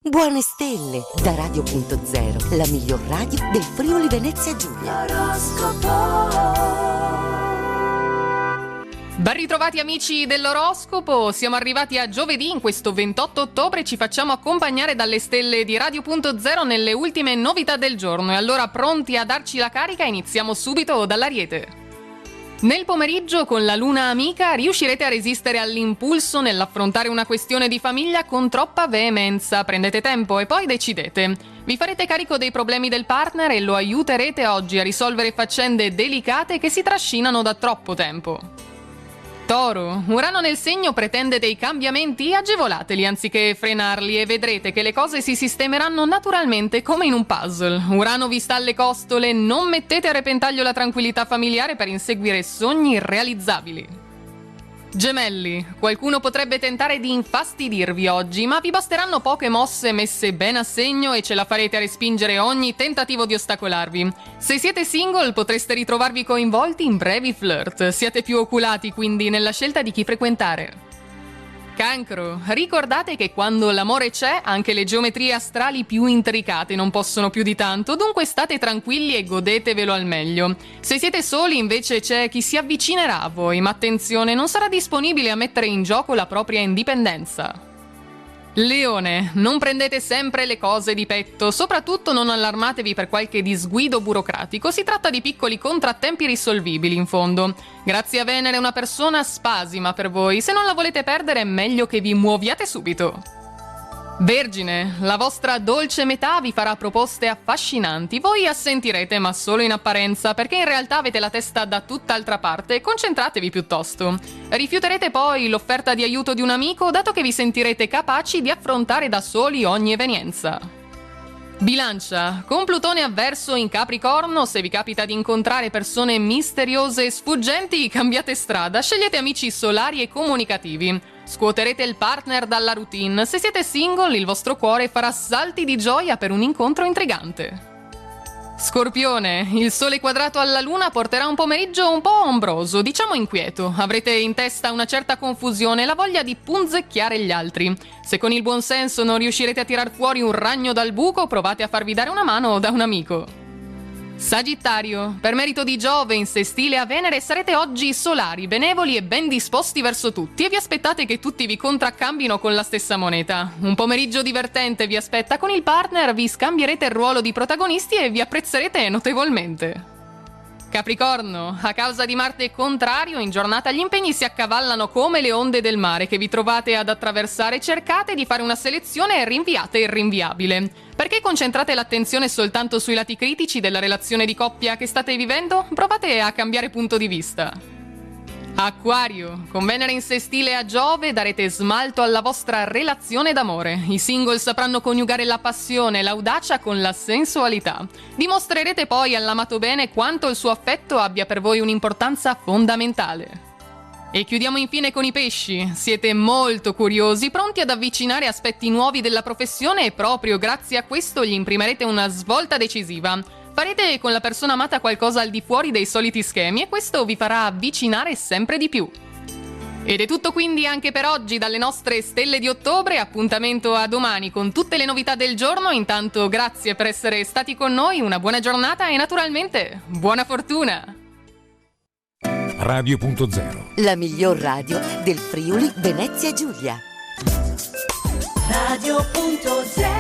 Buone stelle da Radio.0, la miglior radio del Friuli Venezia Giulia. Ben ritrovati amici dell'oroscopo, siamo arrivati a giovedì, in questo 28 ottobre ci facciamo accompagnare dalle stelle di Radio.0 nelle ultime novità del giorno e allora pronti a darci la carica iniziamo subito dall'Ariete. Nel pomeriggio con la luna amica riuscirete a resistere all'impulso nell'affrontare una questione di famiglia con troppa veemenza, prendete tempo e poi decidete. Vi farete carico dei problemi del partner e lo aiuterete oggi a risolvere faccende delicate che si trascinano da troppo tempo. Toro, Urano nel segno pretende dei cambiamenti, agevolateli anziché frenarli e vedrete che le cose si sistemeranno naturalmente come in un puzzle. Urano vi sta alle costole, non mettete a repentaglio la tranquillità familiare per inseguire sogni irrealizzabili. Gemelli, qualcuno potrebbe tentare di infastidirvi oggi, ma vi basteranno poche mosse messe ben a segno e ce la farete a respingere ogni tentativo di ostacolarvi. Se siete single potreste ritrovarvi coinvolti in brevi flirt, siate più oculati quindi nella scelta di chi frequentare. Cancro, ricordate che quando l'amore c'è, anche le geometrie astrali più intricate non possono più di tanto, dunque state tranquilli e godetevelo al meglio. Se siete soli invece c'è chi si avvicinerà a voi, ma attenzione, non sarà disponibile a mettere in gioco la propria indipendenza. Leone, non prendete sempre le cose di petto, soprattutto non allarmatevi per qualche disguido burocratico, si tratta di piccoli contrattempi risolvibili in fondo. Grazie a Venere una persona spasima per voi, se non la volete perdere è meglio che vi muoviate subito. Vergine, la vostra dolce metà vi farà proposte affascinanti, voi assentirete ma solo in apparenza perché in realtà avete la testa da tutt'altra parte, concentratevi piuttosto. Rifiuterete poi l'offerta di aiuto di un amico dato che vi sentirete capaci di affrontare da soli ogni evenienza. Bilancia, con Plutone avverso in Capricorno, se vi capita di incontrare persone misteriose e sfuggenti, cambiate strada, scegliete amici solari e comunicativi. Scuoterete il partner dalla routine, se siete single il vostro cuore farà salti di gioia per un incontro intrigante. Scorpione, il sole quadrato alla luna porterà un pomeriggio un po' ombroso, diciamo inquieto. Avrete in testa una certa confusione e la voglia di punzecchiare gli altri. Se con il buon senso non riuscirete a tirar fuori un ragno dal buco, provate a farvi dare una mano da un amico. Sagittario, per merito di Giove in sestile a Venere sarete oggi solari, benevoli e ben disposti verso tutti e vi aspettate che tutti vi contraccambino con la stessa moneta. Un pomeriggio divertente vi aspetta con il partner, vi scambierete il ruolo di protagonisti e vi apprezzerete notevolmente. Capricorno, a causa di Marte contrario, in giornata gli impegni si accavallano come le onde del mare che vi trovate ad attraversare, cercate di fare una selezione e rinviate il rinviabile. Perché concentrate l'attenzione soltanto sui lati critici della relazione di coppia che state vivendo? Provate a cambiare punto di vista. Acquario, con Venere in sestile a Giove darete smalto alla vostra relazione d'amore. I single sapranno coniugare la passione e l'audacia con la sensualità. Dimostrerete poi all'amato bene quanto il suo affetto abbia per voi un'importanza fondamentale. E chiudiamo infine con i pesci. Siete molto curiosi, pronti ad avvicinare aspetti nuovi della professione e proprio grazie a questo gli imprimerete una svolta decisiva. Farete con la persona amata qualcosa al di fuori dei soliti schemi e questo vi farà avvicinare sempre di più. Ed è tutto quindi anche per oggi dalle nostre stelle di ottobre, appuntamento a domani con tutte le novità del giorno, intanto grazie per essere stati con noi, una buona giornata e naturalmente buona fortuna! Radio.0, la miglior radio del Friuli Venezia Giulia. Radio.0